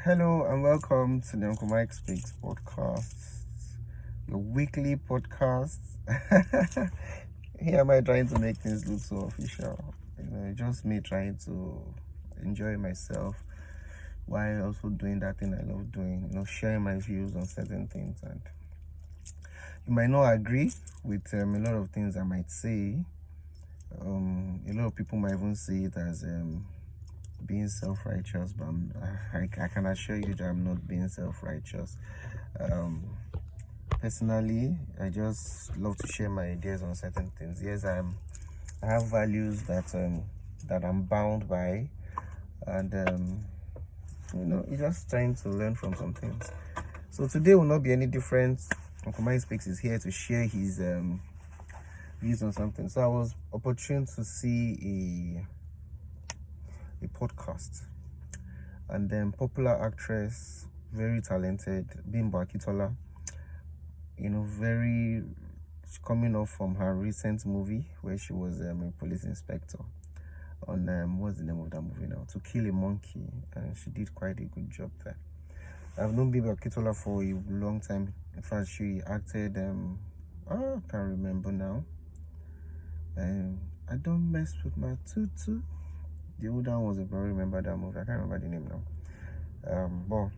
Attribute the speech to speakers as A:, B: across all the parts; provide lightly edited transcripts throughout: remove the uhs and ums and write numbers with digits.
A: Hello and welcome to the Uncle Mike Speaks podcast, your weekly podcast. Here am I trying to make things look so official. Just me trying to enjoy myself while also doing that thing I love doing, sharing my views on certain things. And you might not agree with a lot of things I might say. A lot of people might even see it as being self-righteous, but I can assure you that I'm not being self-righteous. Personally, I just love to share my ideas on certain things. Yes, I have values that I'm bound by, and you're just trying to learn from some things. So today will not be any different. Uncle Mike Speaks is here to share his views on something. So I was opportune to see a podcast, and then popular actress, very talented, Bimbo Akintola, very coming off from her recent movie where she was a police inspector on what's the name of that movie now, To Kill a Monkey, and she did quite a good job there. I've known Bimbo Akintola for a long time. In fact, she acted I can't remember now. I don't mess with my tutu. The older one was, if I remember that movie, I can't remember the name now. But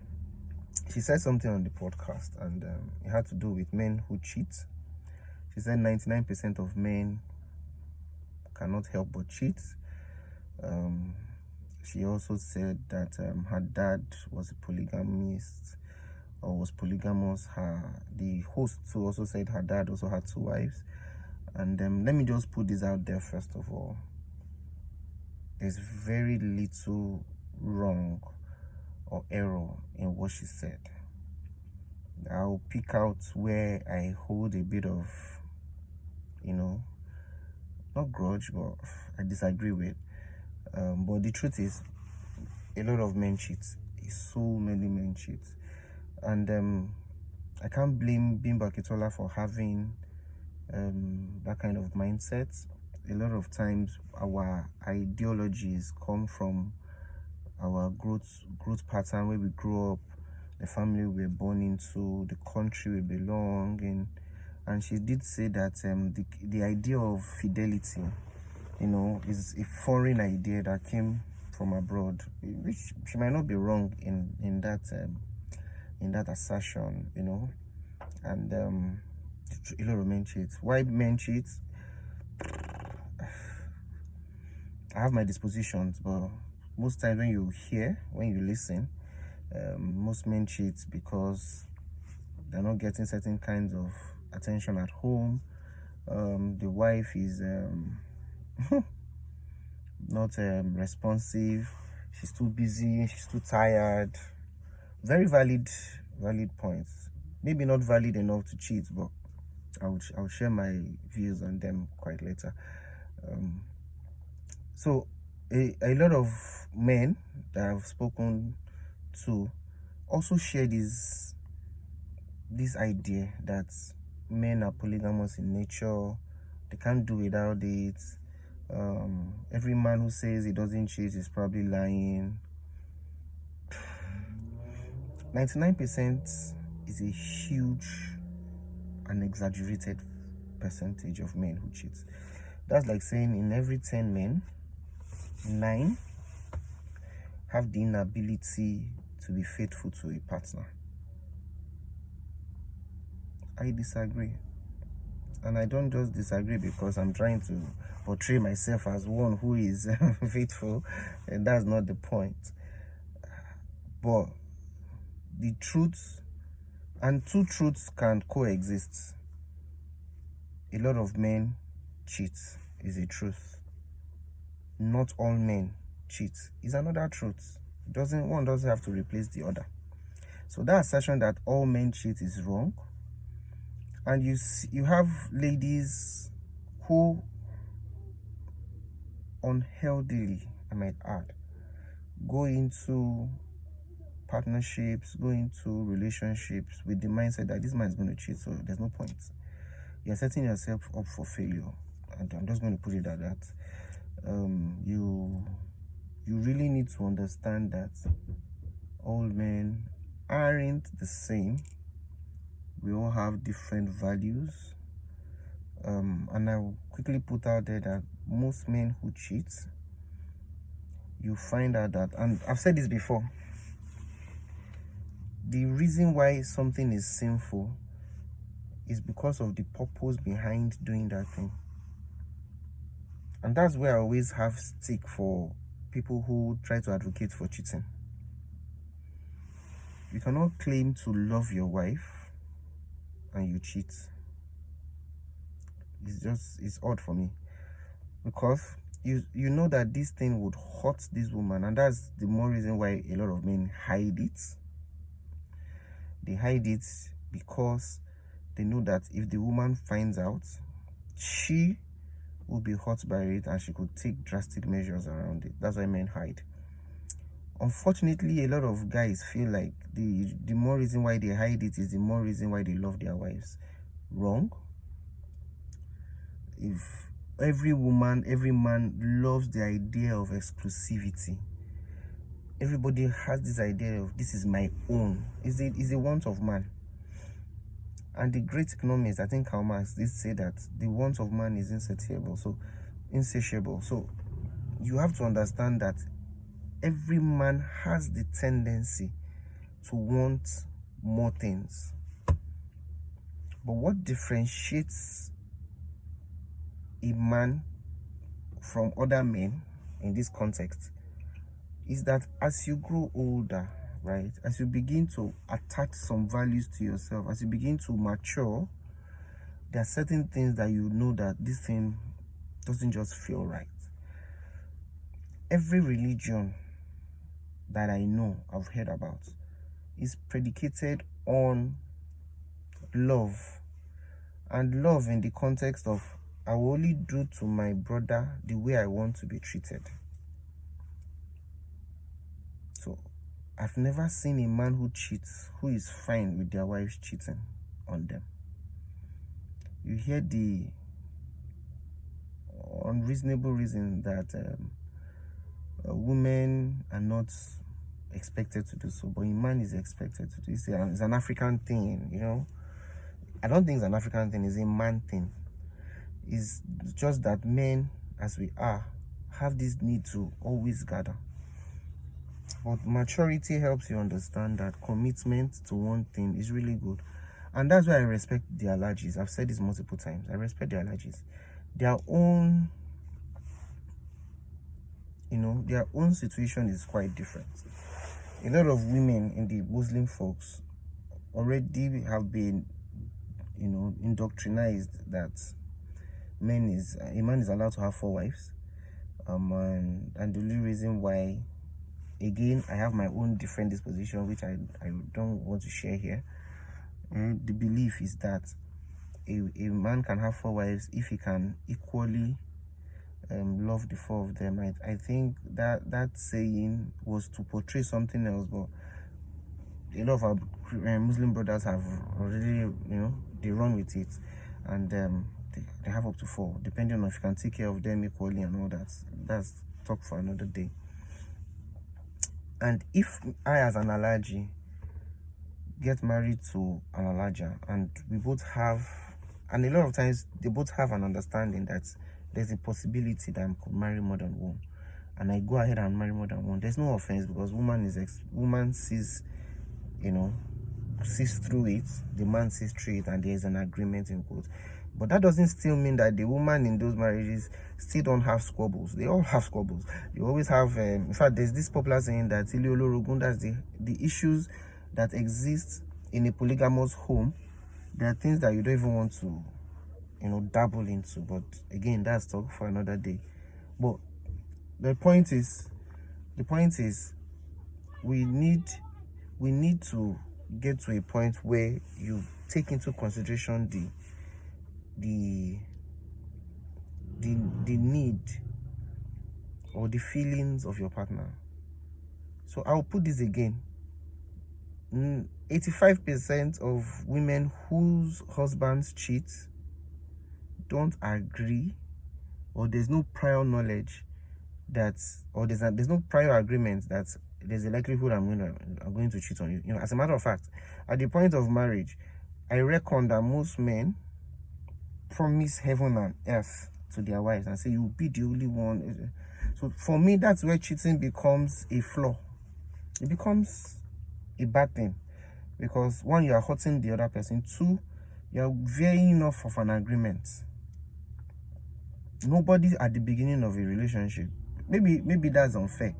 A: she said something on the podcast, and it had to do with men who cheat. She said 99% of men cannot help but cheat. She also said that her dad was a polygamist or was polygamous. The host too also said her dad also had 2 wives. And let me just put this out there first of all. There's very little wrong or error in what she said. I'll pick out where I hold a bit of, not grudge, but I disagree with. But the truth is, a lot of men cheat. So many men cheat. And I can't blame Bimbo Akintola for having that kind of mindset. A lot of times our ideologies come from our growth pattern, where we grew up, the family we were born into, the country we belong in. And she did say that the idea of fidelity, is a foreign idea that came from abroad, which she might not be wrong in that assertion, and a lot of men cheat. Why men cheat? I have my dispositions, but most times when you listen, most men cheat because they're not getting certain kinds of attention at home. The wife is not responsive. She's too busy. She's too tired. Very valid points. Maybe not valid enough to cheat, but I'll share my views on them quite later. So a lot of men that I've spoken to also share this idea that men are polygamous in nature. They can't do without it. Every man who says he doesn't cheat is probably lying. 99% is a huge and exaggerated percentage of men who cheat. That's like saying in every 10 men, 9 have the inability to be faithful to a partner. I disagree. And I don't just disagree because I'm trying to portray myself as one who is faithful, and that's not the point. But the truth, and 2 truths can coexist. A lot of men cheat is a truth. Not all men cheat is another truth. One doesn't have to replace the other. So that assertion that all men cheat is wrong. And you have ladies who unhealthily, I might add, go into partnerships, go into relationships with the mindset that this man is going to cheat, so there's no point. You're setting yourself up for failure. And I'm just going to put it at that. You really need to understand that all men aren't the same. We all have different values. And I will quickly put out there that most men who cheat, you find out that, and I've said this before, the reason why something is sinful is because of the purpose behind doing that thing. And that's where I always have stick for people who try to advocate for cheating. You cannot claim to love your wife and you cheat. It's odd for me, because you know that this thing would hurt this woman, and that's the more reason why a lot of men hide it. They hide it because they know that if the woman finds out, she will be hurt by it and she could take drastic measures around it. That's why men hide. Unfortunately, a lot of guys feel like the more reason why they hide it is the more reason why they love their wives. Wrong. If every woman, every man loves the idea of exclusivity, everybody has this idea of this is my own. Is a want of man. And the great economists, I think Karl Marx, did say that the want of man is insatiable. So you have to understand that every man has the tendency to want more things. But what differentiates a man from other men in this context is that as you grow older, right, as you begin to attach some values to yourself, as you begin to mature, there are certain things that you know that this thing doesn't just feel right. Every religion that I know, I've heard about, is predicated on love. And love in the context of, I will only do to my brother the way I want to be treated. So I've never seen a man who cheats who is fine with their wives cheating on them. You hear the unreasonable reason that women are not expected to do so, but a man is expected to do. It's an African thing, you know. I don't think it's an African thing, it's a man thing. It's just that men, as we are, have this need to always gather. But maturity helps you understand that commitment to one thing is really good. And that's why I respect the allergies. I've said this multiple times. I respect the allergies. Their own situation is quite different. A lot of women in the Muslim folks already have been, indoctrinized that a man is allowed to have 4 wives. And the only reason why, again, I have my own different disposition, which I don't want to share here. The belief is that a man can have 4 wives if he can equally love the 4 of them. I think that saying was to portray something else, but a lot of our Muslim brothers have already, they run with it, and they have up to 4, depending on if you can take care of them equally and all that. That's talk for another day. And if I, as an allergy, get married to an allerger, and we both have, and a lot of times they both have an understanding that there's a possibility that I could marry more than one, and I go ahead and marry more than one, there's no offense, because woman sees, sees through it, the man sees through it, and there's an agreement in quotes. But that doesn't still mean that the woman in those marriages still don't have squabbles. They all have squabbles. You always have, in fact, there's this popular saying that that's the issues that exist in a polygamous home. There are things that you don't even want to, dabble into. But again, that's talk for another day. But the point is, we need to get to a point where you take into consideration the need or the feelings of your partner. So I'll put this again. 85% of women whose husbands cheat don't agree, or there's no prior knowledge that, or there's no prior agreement that there's a likelihood I'm going to cheat on you. You know, as a matter of fact, at the point of marriage, I reckon that most men promise heaven and earth to their wives and say, you'll be the only one. So for me, that's where cheating becomes a flaw. It becomes a bad thing, because one, you are hurting the other person. Two, you are veering off of an agreement. Nobody at the beginning of a relationship, maybe that's unfair.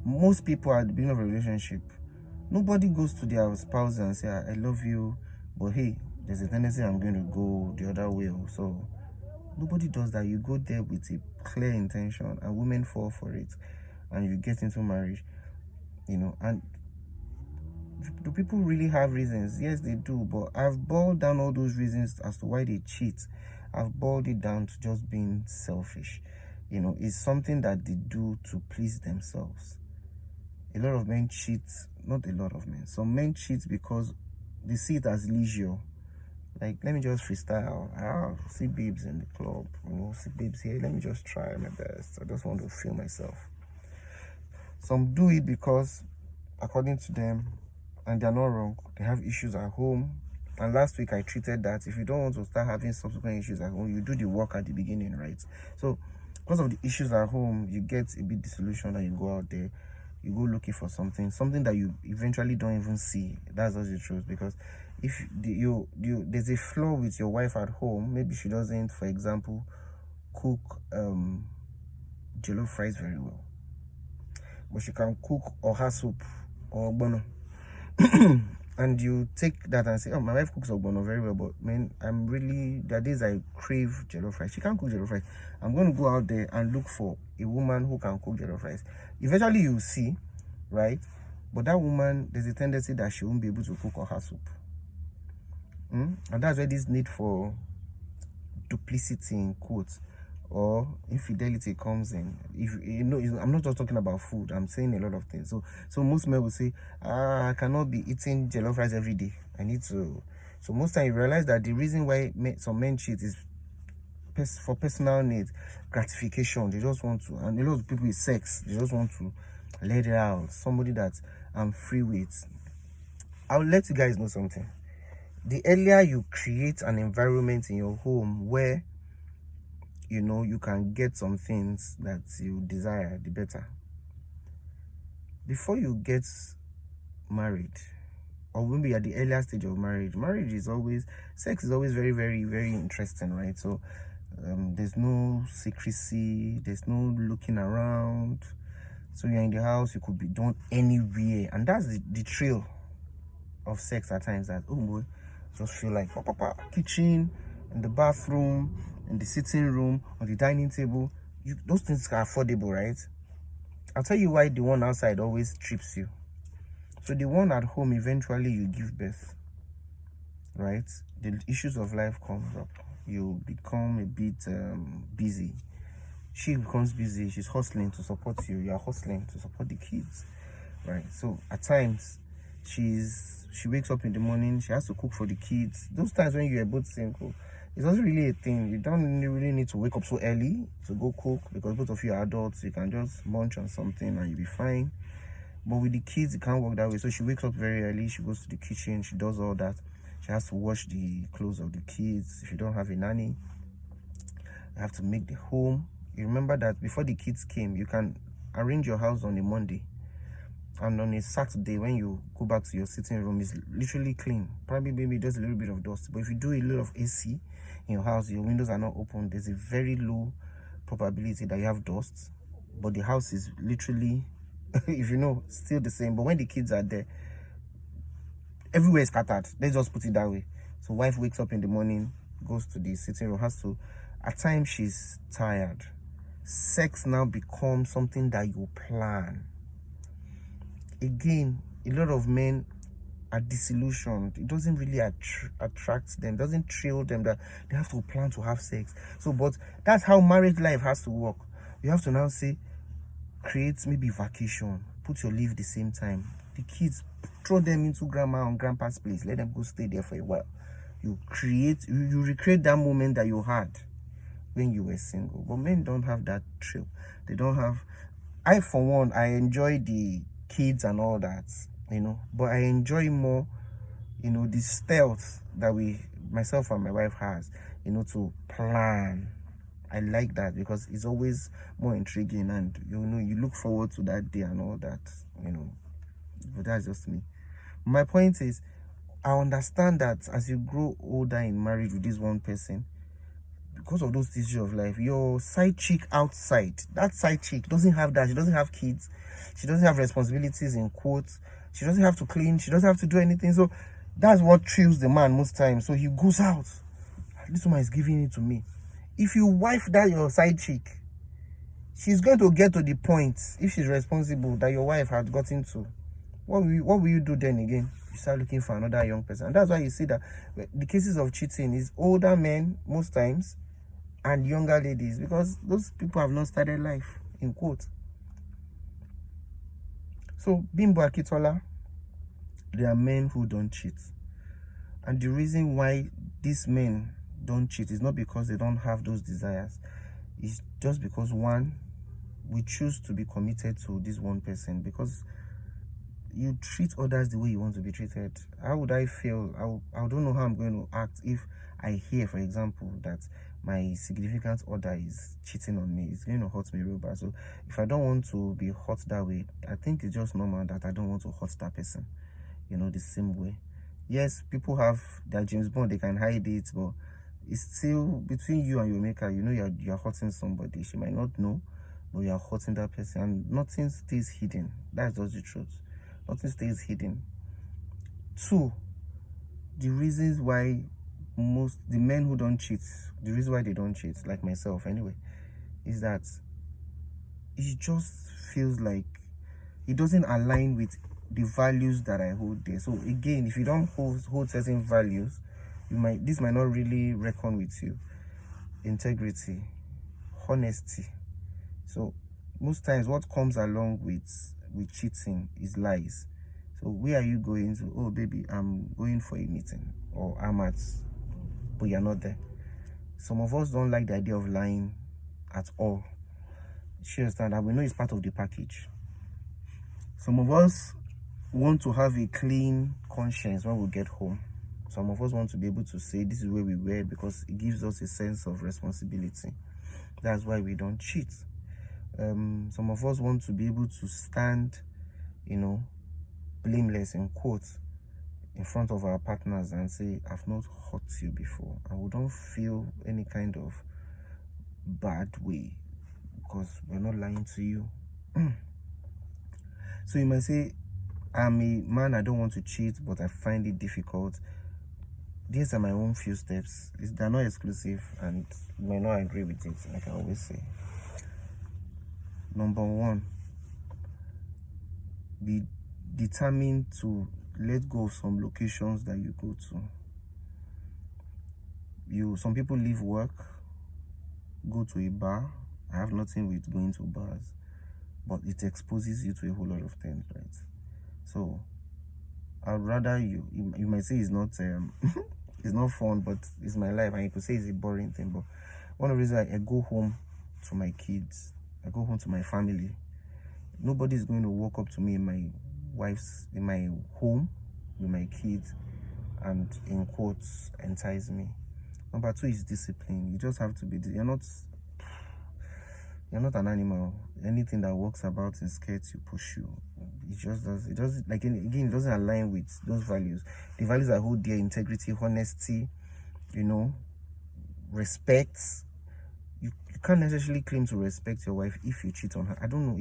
A: Most people at the beginning of a relationship, nobody goes to their spouse and say, I love you, but hey, there's a tendency I'm going to go the other way. So nobody does that. You go there with a clear intention, and women fall for it, and you get into marriage, you know. And do people really have reasons? Yes, they do, but I've boiled down all those reasons as to why they cheat. I've boiled it down to just being selfish. You know, it's something that they do to please themselves. A lot of men cheat, not a lot of men. Some men cheat because they see it as leisure. Like, let me just freestyle. See babes in the club, you know, see babes here. Let me just try my best. I just want to feel myself. Some do it because, according to them, and they're not wrong, they have issues at home. And last week I treated that. If you don't want to start having subsequent issues at home, you do the work at the beginning, right? So because of the issues at home, you get a bit disillusioned and you go out there, you go looking for something that you eventually don't even see. That's just the truth. Because if there's a flaw with your wife at home, maybe she doesn't, for example, cook jollof rice very well, but she can cook oha soup or ogbono. And you take that and say, oh, my wife cooks ogbono very well, but man, there are days I crave jollof rice. She can't cook jollof rice. I'm going to go out there and look for a woman who can cook jollof rice. Eventually you'll see, right? But that woman, there's a tendency that she won't be able to cook oha soup. And that's where this need for duplicity, in quotes, or infidelity comes in. If you know, I'm not just talking about food, I'm saying a lot of things. So most men will say, I cannot be eating jollof rice every day. I need to. So most time you realize that the reason why some men cheat is for personal needs, gratification. They just want to, and a lot of people with sex, they just want to let it out. Somebody that I'm free with. I'll let you guys know something. The earlier you create an environment in your home where you know you can get some things that you desire, the better. Before you get married, or maybe at the earlier stage of marriage, sex is always very, very, very interesting, right? So there's no secrecy, there's no looking around. So you're in the house, you could be done anywhere, and that's the thrill of sex at times. That, oh boy, just feel like kitchen, in the bathroom, in the sitting room, on the dining table. Those things are affordable, right? I'll tell you why the one outside always trips you. So the one at home, eventually you give birth, right? The issues of life comes up. You become a bit busy. She becomes busy. She's hustling to support you. You're hustling to support the kids, right? So at times, she wakes up in the morning. She has to cook for the kids. Those times when you're both single, it's not really a thing. You don't really need to wake up so early to go cook, because both of you are adults. You can just munch on something and you'll be fine. But with the kids, it can't work that way. So she wakes up very early. She goes to the kitchen. She does all that. She has to wash the clothes of the kids. If you don't have a nanny, you have to make the home. You remember that before the kids came, you can arrange your house on a Monday. And on a Saturday, when you go back to your sitting room, it's literally clean. Probably maybe just a little bit of dust. But if you do a little of AC in your house, your windows are not open, there's a very low probability that you have dust. But the house is literally, if you know, still the same. But when the kids are there, everywhere is scattered. Let's just put it that way. So wife wakes up in the morning, goes to the sitting room, has to, at times she's tired. Sex now becomes something that you plan. Again, a lot of men are disillusioned. It doesn't really attract them, doesn't thrill them that they have to plan to have sex. So, but that's how marriage life has to work. You have to now say, create maybe vacation, put your leave the same time. The kids, throw them into grandma and grandpa's place, let them go stay there for a while. You recreate that moment that you had when you were single. But men don't have that thrill. They don't have. I, for one, I enjoy the kids and all that, but I enjoy more, the stealth that myself and my wife has, to plan. I like that because it's always more intriguing, and you look forward to that day and all that, but that's just me. My point is, I understand that as you grow older in marriage with this one person, because of those issues of life, your side chick outside, that side chick doesn't have that. She doesn't have kids. She doesn't have responsibilities, in quotes. She doesn't have to clean. She doesn't have to do anything. So that's what thrills the man most times. So he goes out. This woman is giving it to me. If you wife that your side chick, she's going to get to the point, if she's responsible, that your wife had gotten to. What will you do then again? You start looking for another young person. And that's why you see that the cases of cheating is older men most times and younger ladies, because those people have not started life, in quotes. So Bimbo Akintola, there are men who don't cheat, and the reason why these men don't cheat is not because they don't have those desires. It's just because, one, we choose to be committed to this one person, because you treat others the way you want to be treated. How would I feel? I don't know how I'm going to act if I hear, for example, that my significant other is cheating on me. It's going to hurt me real bad. So if I don't want to be hurt that way, I think it's just normal that I don't want to hurt that person, the same way. Yes, people have their James Bond, they can hide it, but it's still between you and your maker. You're hurting somebody. She might not know, but you're hurting that person, and nothing stays hidden. That's just the truth. Nothing stays hidden. 2, the reasons why the men who don't cheat, the reason why they don't cheat, like myself anyway, is that it just feels like it doesn't align with the values that I hold there. So again, if you don't hold certain values, this might not really reckon with you. Integrity, honesty. So most times what comes along with cheating is lies. So where are you going to? Oh baby, I'm going for a meeting, or I'm at, but you're not there. Some of us don't like the idea of lying at all. You understand that? We know it's part of the package. Some of us want to have a clean conscience when we get home. Some of us want to be able to say this is where we were, because it gives us a sense of responsibility. That's why we don't cheat. Some of us want to be able to stand, blameless, in quotes, in front of our partners and say, I've not hurt you before, and we don't feel any kind of bad way because we're not lying to you. So you might say, I'm a man, I don't want to cheat, but I find it difficult. These are my own few steps. They're not exclusive, and you may not agree with it, like I always say. Number 1, be determined to let go of some locations that you go to. Some people leave work, go to a bar. I have nothing with going to bars, but it exposes you to a whole lot of things, right? So I'd rather you might say it's not it's not fun, but it's my life, and you could say it's a boring thing. But one of the reasons I go home to my kids, I go home to my family. Nobody's going to walk up to me in my home with my kids and, in quotes, entice me. Number 2 is discipline. You just have to be. You're not an animal. Anything that walks about in skirts, you push you. It does like, again, it doesn't align with those values. The values I hold dear: integrity, honesty, respect. You can't necessarily claim to respect your wife if you cheat on her. I don't know.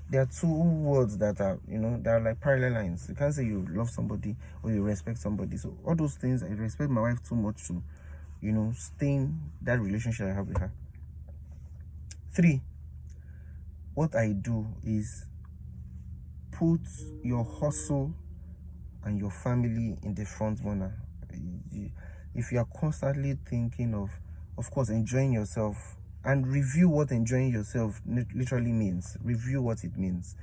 A: There are 2 words that are, that are like parallel lines. You can't say you love somebody or you respect somebody. So all those things, I respect my wife too much to, stain that relationship I have with her. 3, what I do is put your hustle and your family in the front burner. If you are constantly thinking of course, enjoying yourself, and review what enjoying yourself literally means. Review what it means.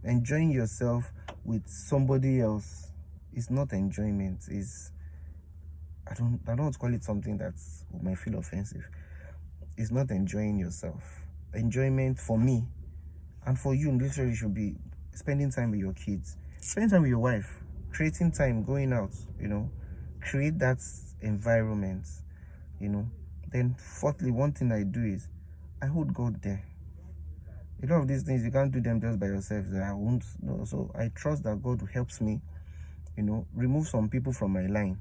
A: Enjoying yourself with somebody else is not enjoyment. I don't want to call it something that might feel offensive. It's not enjoying yourself. Enjoyment for me and for you literally should be spending time with your kids, spending time with your wife, creating time, going out, create that environment, Then fourthly, one thing I do is I hold God there. A lot of these things, you can't do them just by yourself. I won't know. So I trust that God helps me, remove some people from my line.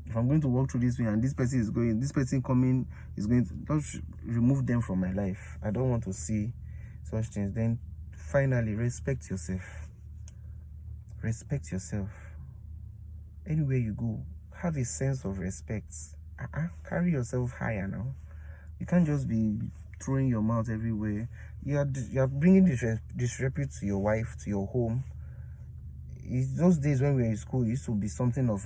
A: If I'm going to walk through this way and this person coming is going to, just remove them from my life. I don't want to see such things. Then finally, respect yourself. Respect yourself. Anywhere you go, have a sense of respect. Carry yourself higher now. You can't just be throwing your mouth everywhere. You are bringing disrepute to your wife, to your home. It's those days when we were in school, it used to be something of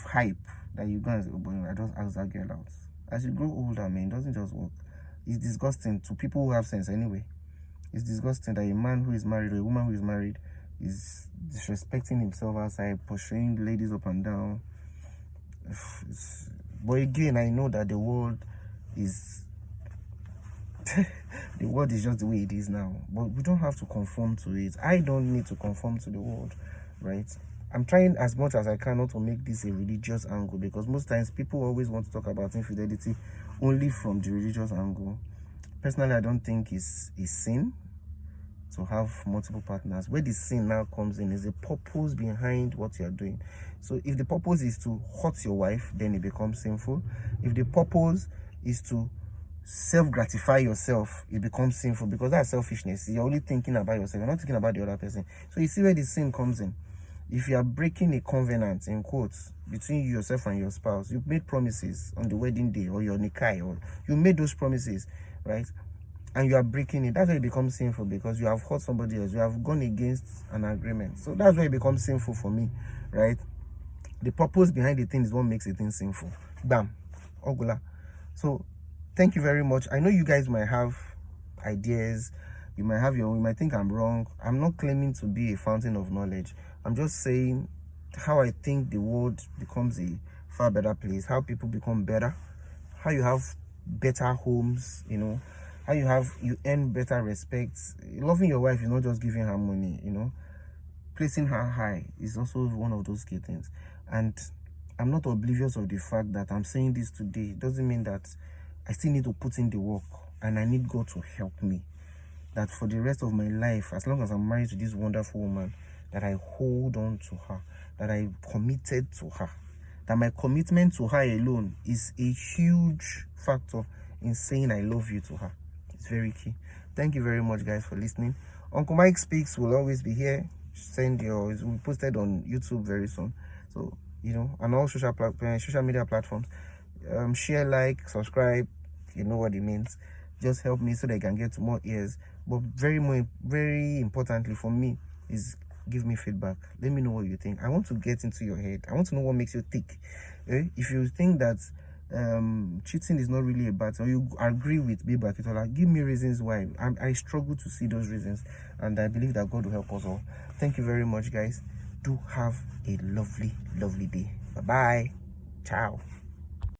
A: hype that you guys, I just ask that girl out. As you grow older, man, it doesn't just work. It's disgusting to people who have sense anyway. It's disgusting that a man who is married or a woman who is married is disrespecting himself outside, pursuing ladies up and down. But again, I know that the world is the world is just the way it is now. But we don't have to conform to it. I don't need to conform to the world, right? I'm trying as much as I can not to make this a religious angle, because most times people always want to talk about infidelity only from the religious angle. Personally, I don't think it's a sin to have multiple partners. Where the sin now comes in is the purpose behind what you're doing. So if the purpose is to hurt your wife, then it becomes sinful. If the purpose is to self-gratify yourself, it becomes sinful, because that's selfishness. You're only thinking about yourself, you're not thinking about the other person. So you see where the sin comes in. If you are breaking a covenant, in quotes, between yourself and your spouse, you've made promises on the wedding day or your nikai, or you made those promises, right? And you are breaking it. That's why it becomes sinful, because you have hurt somebody else. You have gone against an agreement. So that's why it becomes sinful for me, right? The purpose behind the thing is what makes a thing sinful. Bam. Ogula. So thank you very much. I know you guys might have ideas. You might think I'm wrong. I'm not claiming to be a fountain of knowledge. I'm just saying how I think the world becomes a far better place, how people become better, how you have better homes, how you earn better respect. Loving your wife is not just giving her money, placing her high is also one of those key things. And I'm not oblivious of the fact that I'm saying this today. It doesn't mean that I still need to put in the work, and I need God to help me. That for the rest of my life, as long as I'm married to this wonderful woman, that I hold on to her, that I committed to her, that my commitment to her alone is a huge factor in saying I love you to her. It's very key. Thank you very much, guys, for listening. Uncle Mike Speaks will always be here. It will be posted on YouTube very soon. So, and all social media platforms. Share, like, subscribe. You know what it means. Just help me so that I can get more ears. But very importantly for me is give me feedback. Let me know what you think. I want to get into your head. I want to know what makes you tick. If you think that cheating is not really a bad thing, or you agree with Bimbo Akintola, give me reasons why. I struggle to see those reasons, and I believe that God will help us all. Thank you very much, guys. Do have a lovely day. Bye-bye. Ciao.